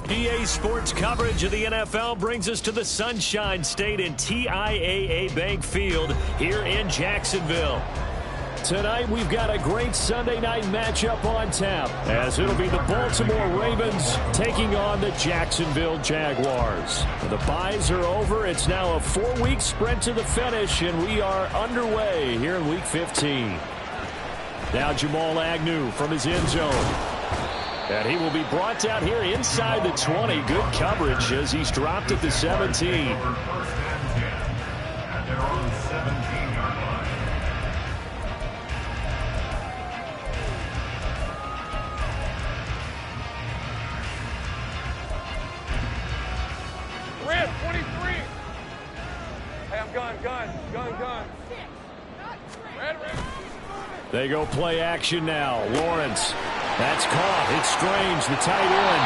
EA Sports coverage of the NFL brings us to the Sunshine State in TIAA Bank Field here in Jacksonville. Tonight, we've got a great Sunday night matchup on tap, as it'll be the Baltimore Ravens taking on the Jacksonville Jaguars. The byes are over. It's now a 4-week sprint to the finish, and we are underway here in Week 15. Now Jamal Agnew from his end zone. And he will be brought down here inside the 20. Good coverage as he's dropped at the 17. Red 23. Hey, I'm gun. Red. They go play action now. Lawrence. That's caught. It's Strange, the tight end.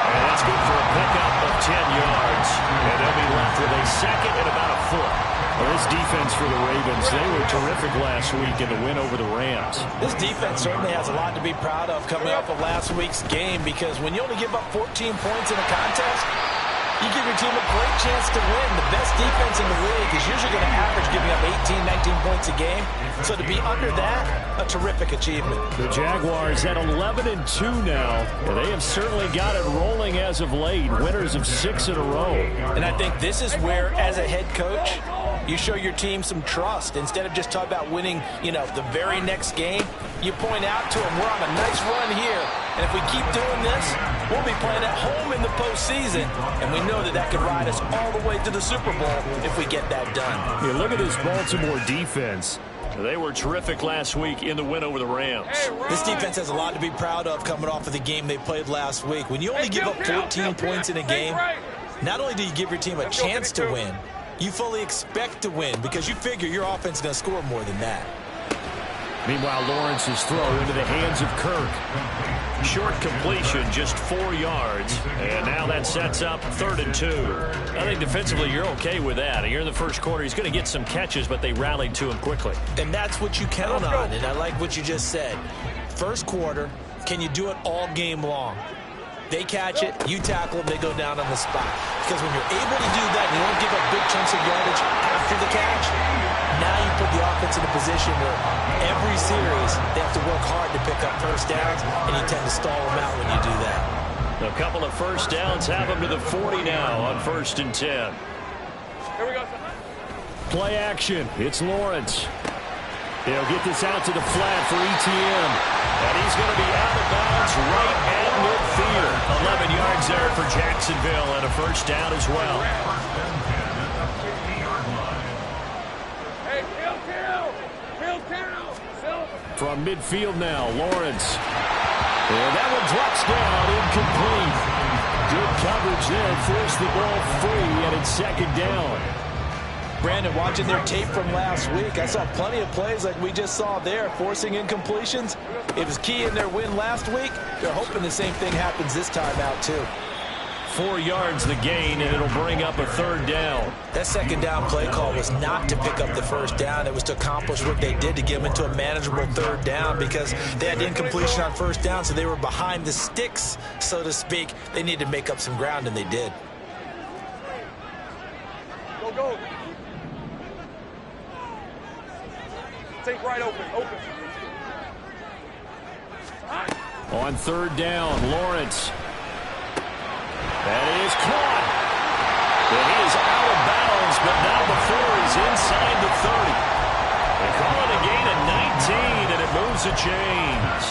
And that's good for a pickup of 10 yards. And they'll be left with a second and about a foot. Well, this defense for the Ravens, they were terrific last week in the win over the Rams. This defense certainly has a lot to be proud of coming off of last week's game, because when you only give up 14 points in a contest, you give your team a great chance to win. The best defense in the league is usually going to average giving up 18, 19 points a game. So to be under that, a terrific achievement. The Jaguars at 11-2 now. They have certainly got it rolling as of late. Winners of 6 in a row. And I think this is where, as a head coach, you show your team some trust. Instead of just talking about winning, the very next game, you point out to them, we're on a nice run here. And if we keep doing this, we'll be playing at home in the postseason. And we know that could ride us all the way to the Super Bowl if we get that done. Yeah, look at this Baltimore defense. They were terrific last week in the win over the Rams. This defense has a lot to be proud of coming off of the game they played last week. When you only give up 14 points in a game, not only do you give your team a chance to win, you fully expect to win because you figure your offense is going to score more than that. Meanwhile, Lawrence's throw into the hands of Kirk. Short completion, just 4 yards. And now that sets up 3rd and 2. I think defensively you're okay with that. Here in the first quarter, he's going to get some catches, but they rallied to him quickly. And that's what you count on, and I like what you just said. First quarter, can you do it all game long? They catch it, you tackle them, they go down on the spot. Because when you're able to do that and you don't give up big chunks of yardage after the catch, now you put the offense in a position where every series they have to work hard to pick up first downs, and you tend to stall them out when you do that. A couple of first downs have them to the 40 now on 1st and 10. Here we go. Play action. It's Lawrence. They'll get this out to the flat for ETN. And he's going to be out of bounds right at midfield. 11 yards there for Jacksonville and a first down as well. Hey, Bill. From midfield now, Lawrence. And that one drops down, incomplete. Good coverage there, forced the ball free, and it's 2nd down. Brandon, watching their tape from last week, I saw plenty of plays like we just saw there, forcing incompletions. It was key in their win last week. They're hoping the same thing happens this time out, too. 4 yards the gain, and it'll bring up a 3rd down. That 2nd down play call was not to pick up the first down. It was to accomplish what they did to get them into a manageable 3rd down because they had incompletion on first down, so they were behind the sticks, so to speak. They needed to make up some ground, and they did. Go. Take right open. On 3rd down, Lawrence. That is caught. And he is out of bounds, but not before he's inside the 30. They call it a gain of 19, and it moves the chains.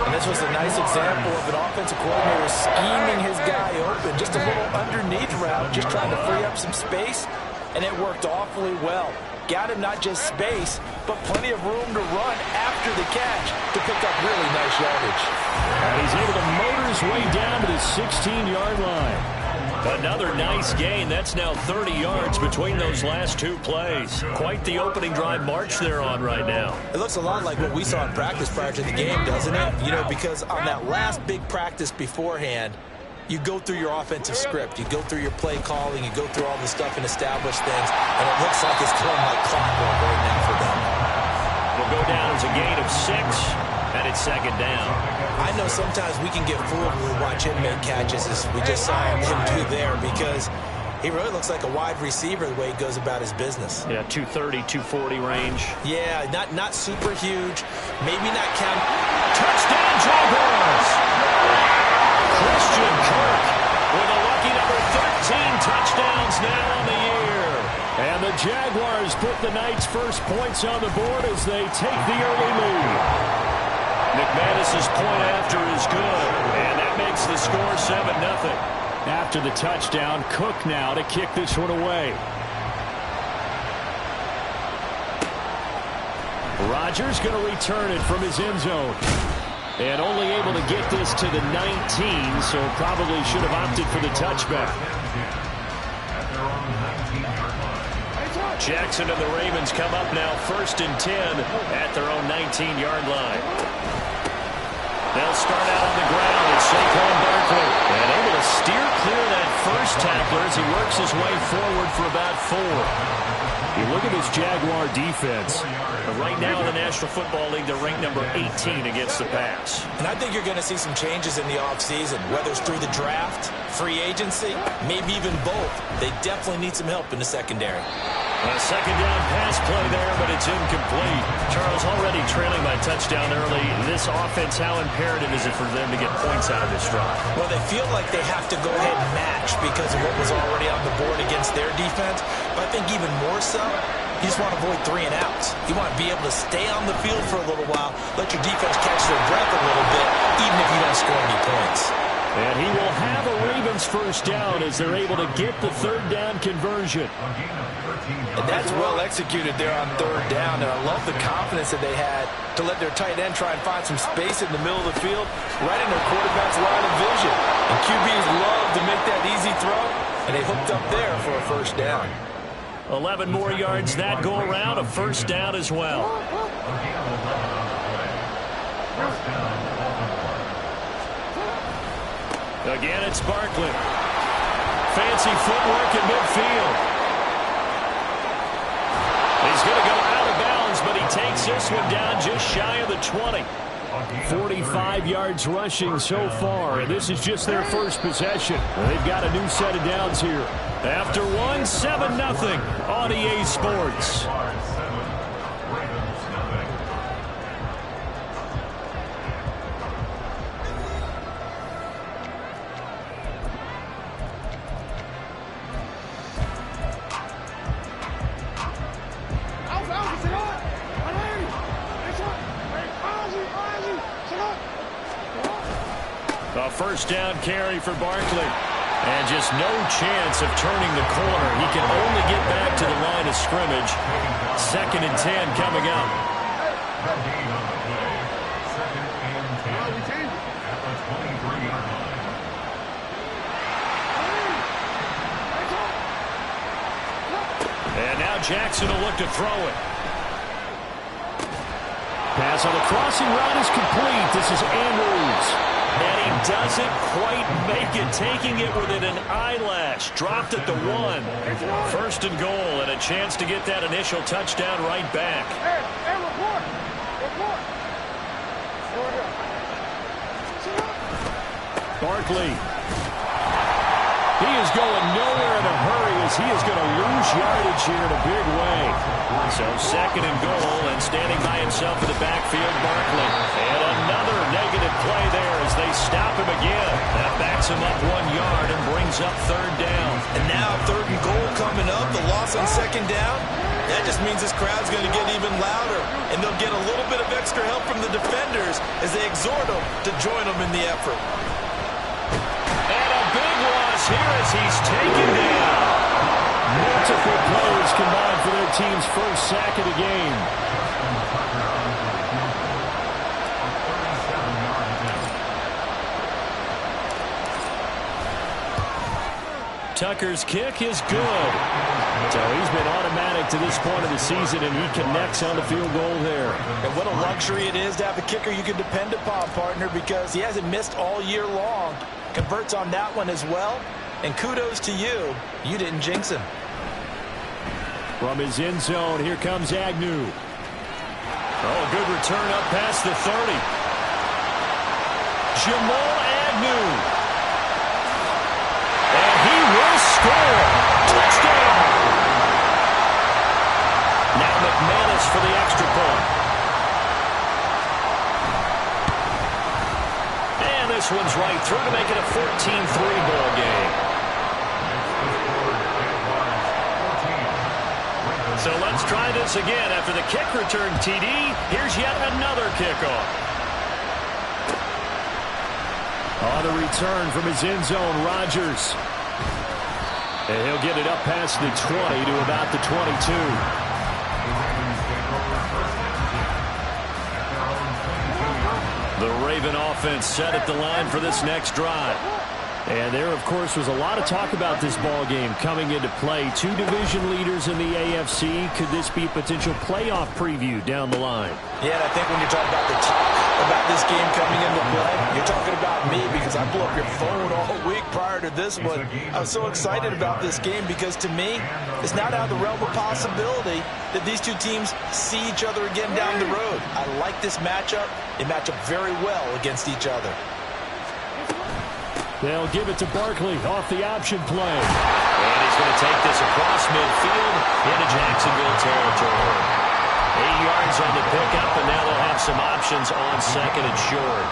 And this was a nice example of an offensive coordinator scheming his guy open. Just a little underneath route, just trying to free up some space, and it worked awfully well. Got him not just space, but plenty of room to run after the catch to pick up really nice yardage. And he's able to motor his way down to the 16-yard line. Another nice gain. That's now 30 yards between those last two plays. Quite the opening drive march they're on right now. It looks a lot like what we saw in practice prior to the game, doesn't it? You know, because on that last big practice beforehand, you go through your offensive script. You go through your play calling. You go through all the stuff and establish things. And it looks like it's going like clockwork right now for them. It'll go down as a gain of 6, and it's second down. I know sometimes we can get fooled when we watch him make catches, as we just saw him do there, because he really looks like a wide receiver the way he goes about his business. Yeah, 230, 240 range. Yeah, not super huge. Maybe not count. Touchdown, Jaguars! Christian Kirk with a lucky number 13 touchdowns now on the year. And the Jaguars put the night's first points on the board as they take the early lead. McManus's point after is good, and that makes the score 7-0. After the touchdown, Cook now to kick this one away. Rodgers going to return it from his end zone. And only able to get this to the 19, so probably should have opted for the touchback. Jackson and the Ravens come up now 1st and 10 at their own 19-yard line. They'll start out on the ground with Saquon Barkley. And able to steer clear that first tackler as he works his way forward for about 4. You look at this Jaguar defense. Right now in the National Football League, they're ranked number 18 against the pass. And I think you're going to see some changes in the offseason, whether it's through the draft, free agency, maybe even both. They definitely need some help in the secondary. A second down pass play there, but it's incomplete. Charles, already trailing by touchdown early. This offense, how imperative is it for them to get points out of this drive? Well, they feel like they have to go ahead and match because of what was already on the board against their defense. But I think even more so, you just want to avoid 3 and outs. You want to be able to stay on the field for a little while, let your defense catch their breath a little bit, even if you don't score any points. And he will have a Ravens first down as they're able to get the 3rd down conversion. And that's well executed there on 3rd down. And I love the confidence that they had to let their tight end try and find some space in the middle of the field, right in their quarterback's line of vision. And QBs love to make that easy throw, and they hooked up there for a first down. 11 more yards that go around, a first down as well. Again, it's Barkley. Fancy footwork in midfield. He's going to go out of bounds, but he takes this one down just shy of the 20. 45 yards rushing so far, and this is just their first possession. They've got a new set of downs here. After one, 7-0 on EA Sports. A first down carry for Barkley. And just no chance of turning the corner. He can only get back to the line of scrimmage. 2nd and 10 coming up. And now Jackson will look to throw it. Pass on the crossing route is complete. This is Andrews. And he doesn't quite make it, taking it within an eyelash. Dropped at the 1. 1st and goal, and a chance to get that initial touchdown right back. Hey, report. Barkley. He is going nowhere in a hurry as he is going to lose yardage here in a big way. So 2nd and goal, and standing by himself in the backfield, Barkley. And another negative play there as they stop him again. That backs him up 1 yard and brings up 3rd down. And now 3rd and goal coming up, the loss on 2nd down. That just means this crowd's going to get even louder, and they'll get a little bit of extra help from the defenders as they exhort them to join them in the effort. And a big loss here as he's taken down. Multiple players combined for their team's first sack of the game. Tucker's kick is good. So he's been automatic to this point of the season, and he connects on the field goal there. And what a luxury it is to have a kicker you can depend upon, partner, because he hasn't missed all year long. Converts on that one as well. And kudos to you. You didn't jinx him. From his end zone, here comes Agnew. Oh, good return up past the 30. Jamal Agnew. And he will score. Touchdown. Now McManus for the extra point. And this one's right through to make it a 14-3 ball game. So let's try this again. After the kick return TD, here's yet another kickoff. On the return from his end zone, Rodgers. And he'll get it up past the 20 to about the 22. The Raven offense set at the line for this next drive. And there, of course, was a lot of talk about this ball game coming into play. Two division leaders in the AFC. Could this be a potential playoff preview down the line? Yeah, and I think when you're talking about the talk about this game coming into play, you're talking about me because I blew up your phone all week prior to this one. I was so excited about this game because, to me, it's not out of the realm of possibility that these two teams see each other again down the road. I like this matchup. They match up very well against each other. They'll give it to Barkley off the option play. And he's going to take this across midfield into Jacksonville territory. 8 yards on the pickup, and now they'll have some options on second and short.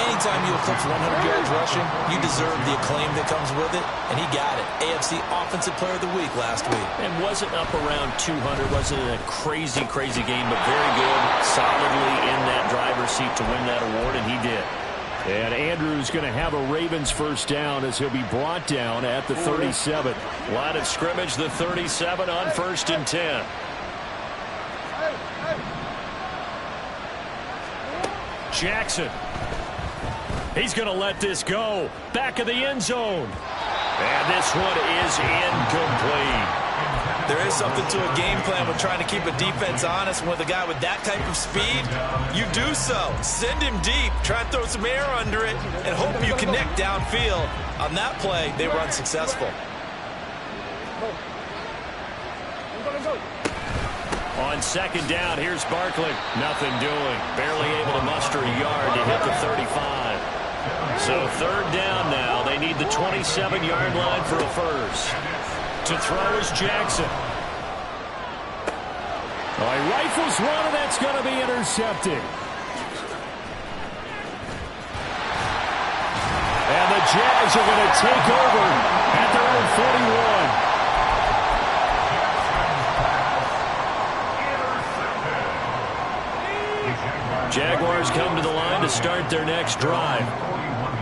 Anytime you eclipse 100 yards rushing, you deserve the acclaim that comes with it, and he got it. AFC Offensive Player of the Week last week. And wasn't up around 200, wasn't a crazy game, but very good, solidly in that driver's seat to win that award, and he did. And Andrews going to have a Ravens first down as he'll be brought down at the 37. Line of scrimmage, the 37 on 1st and 10. Jackson. He's going to let this go. Back of the end zone. And this one is incomplete. There is something to a game plan with trying to keep a defense honest. With a guy with that type of speed, you do so. Send him deep. Try and throw some air under it and hope you connect downfield. On that play, they were unsuccessful. On second down, here's Barkley. Nothing doing. Barely able to muster a yard to hit the 35. So third down now. They need the 27-yard line for a first. To throw is Jackson. Oh, he rifles one, and that's going to be intercepted. And the Jags are going to take over at their own 41. Jaguars come to the line to start their next drive.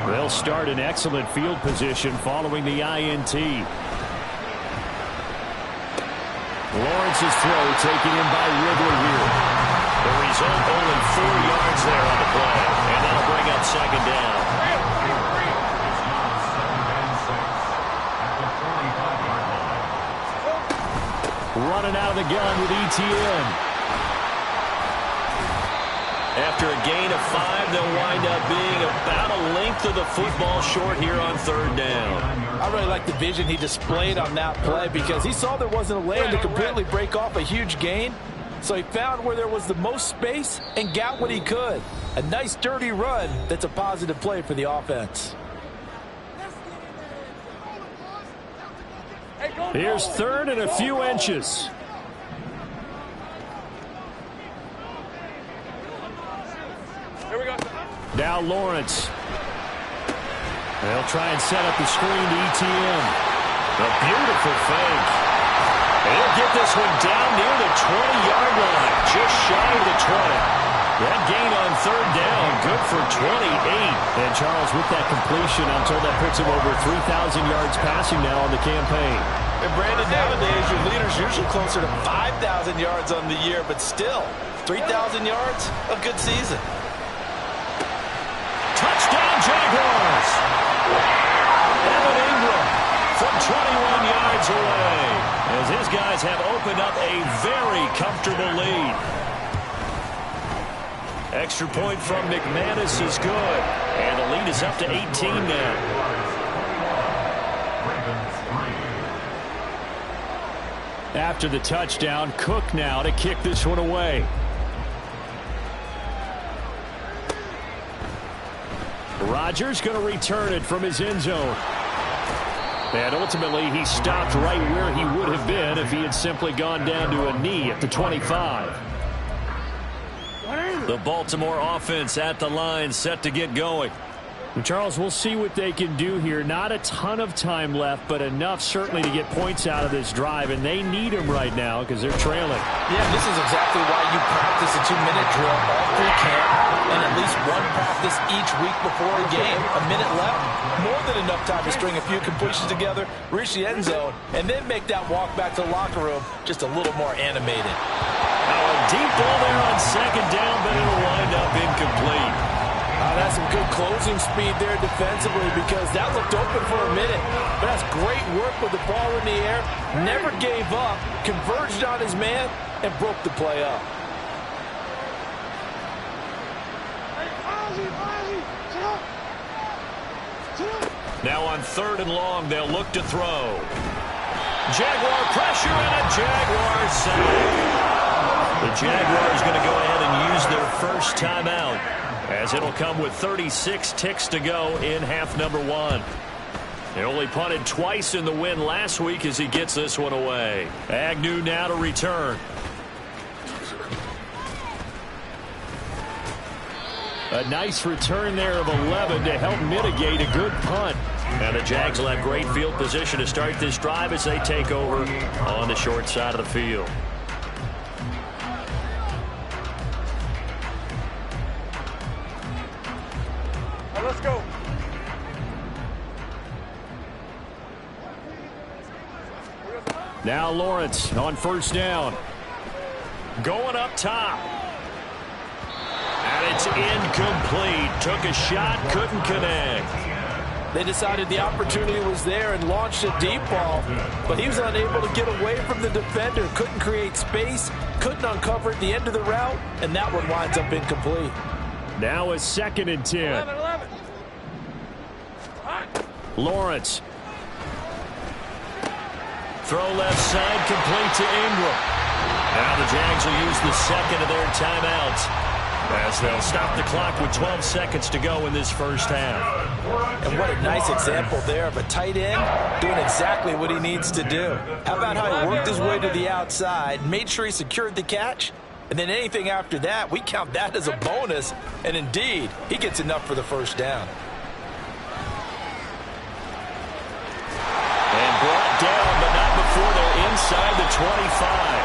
They'll start in excellent field position following the INT. Lawrence's throw taken in by Ridley here. The result, only 4 yards there on the play. And that'll bring up second down. Running out of the gun with ETN. After a gain of 5, they'll wind up being about a length of the football short here on third down. I really like the vision he displayed on that play because he saw there wasn't a lane to completely break off a huge gain. So he found where there was the most space and got what he could. A nice, dirty run that's a positive play for the offense. Here's third and a few inches. Here we go. Now Lawrence. They'll try and set up the screen to ETN. A beautiful fake. He'll get this one down near the 20-yard line, just shy of the 20. That gain on third down, good for 28. And Charles, with that completion, I'm told that puts him over 3,000 yards passing now on the campaign. And Brandon, nowadays, your leader's usually closer to 5,000 yards on the year, but still, 3,000 yards, a good season. Touchdown, Jaguars! Evan Ingram from 21 yards away, as his guys have opened up a very comfortable lead. Extra point from McManus is good, and the lead is up to 18 now. After the touchdown, Cook now to kick this one away. Rodgers going to return it from his end zone. And ultimately, he stopped right where he would have been if he had simply gone down to a knee at the 25. The Baltimore offense at the line, set to get going. Charles, we'll see what they can do here. Not a ton of time left, but enough certainly to get points out of this drive, and they need them right now because they're trailing. Yeah, this is exactly why you practice a 2-minute drill all through camp and at least one practice each week before a game. A minute left, more than enough time to string a few completions together, reach the end zone, and then make that walk back to the locker room just a little more animated. Now a deep ball there on second down, but it'll wind up incomplete. That's some good closing speed there defensively because that looked open for a minute. But that's great work with the ball in the air. Never gave up, converged on his man, and broke the play up. Now on 3rd and long, they'll look to throw. Jaguar pressure and a Jaguar sack. The Jaguars going to go ahead and use their first timeout, as it'll come with 36 ticks to go in half number 1. They only punted twice in the win last week as he gets this one away. Agnew now to return. A nice return there of 11 to help mitigate a good punt. And the Jags will have great field position to start this drive as they take over on the short side of the field. Let's go. Now Lawrence on 1st down. Going up top. And it's incomplete. Took a shot, couldn't connect. They decided the opportunity was there and launched a deep ball, but he was unable to get away from the defender. Couldn't create space, couldn't uncover at the end of the route, and that one winds up incomplete. Now a 2nd and 10. 11. Lawrence. Throw left side, complete to Ingram. Now the Jags will use the 2nd of their timeouts, as they'll stop the clock with 12 seconds to go in this first half. And what a nice example there of a tight end doing exactly what he needs to do. How about how he worked his way to the outside, made sure he secured the catch, and then anything after that, we count that as a bonus. And indeed, he gets enough for the first down. And brought down, but not before they're inside the 25.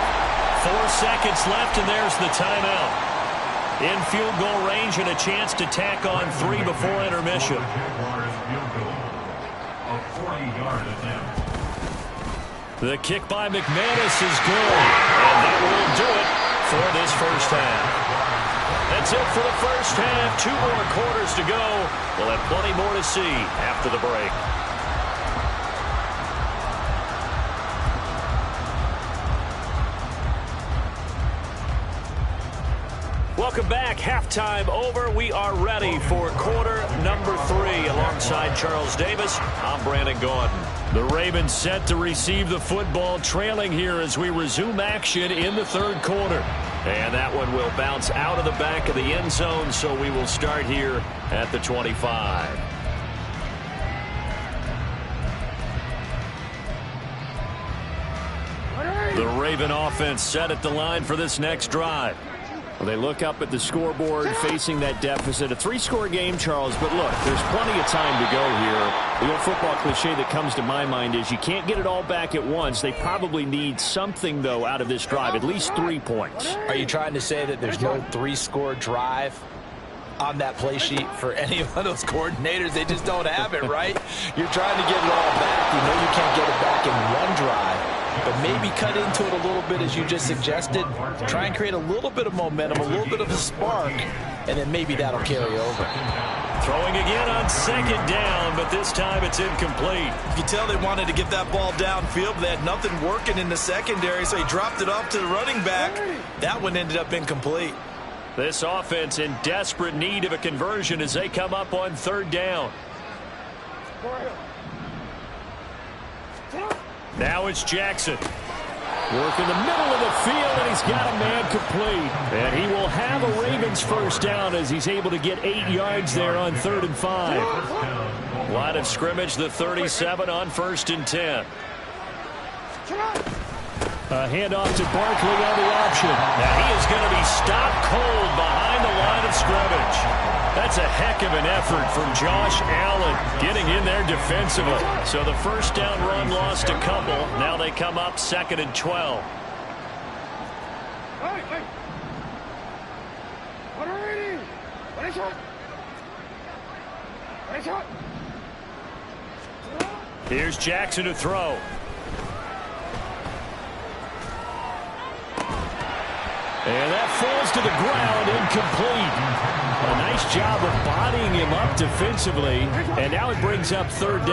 4 seconds left, and there's the timeout. In field goal range and a chance to tack on 3 before intermission. The kick by McManus is good, and that will do it for this first half. That's it for the first half. 2 more quarters to go. We'll have plenty more to see after the break. Welcome back. Halftime over. We are ready for quarter number 3. Alongside Charles Davis, I'm Brandon Gordon. The Ravens set to receive the football, trailing here as we resume action in the 3rd quarter. And that one will bounce out of the back of the end zone, so we will start here at the 25. The Raven offense set at the line for this next drive. Well, they look up at the scoreboard facing that deficit. A 3-score game, Charles, but look, there's plenty of time to go here. The old football cliche that comes to my mind is you can't get it all back at once. They probably need something, though, out of this drive, at least 3 points. Are you trying to say that there's no 3-score drive on that play sheet for any of those coordinators? They just don't have it, right? You're trying to get it all back. You know you can't get it back in one drive. But maybe cut into it a little bit, as you just suggested. Try and create a little bit of momentum, a little bit of a spark, and then maybe that'll carry over. Throwing again on second down, but this time it's incomplete. You can tell they wanted to get that ball downfield, but they had nothing working in the secondary, so he dropped it off to the running back. That one ended up incomplete. This offense in desperate need of a conversion as they come up on third down. Now it's Jackson. Work in the middle of the field, and he's got a man complete. And he will have a Ravens first down as he's able to get 8 yards there on 3rd and 5. Line of scrimmage, the 37 on 1st and 10. A handoff to Barkley on the option. Now he is going to be stopped cold behind the line of scrimmage. That's a heck of an effort from Josh Allen getting in there defensively. So the first down run lost a couple. Now they come up 2nd and 12. Here's Jackson to throw. And that falls to the ground, incomplete. A nice job of bodying him up defensively. And now it brings up 3rd down.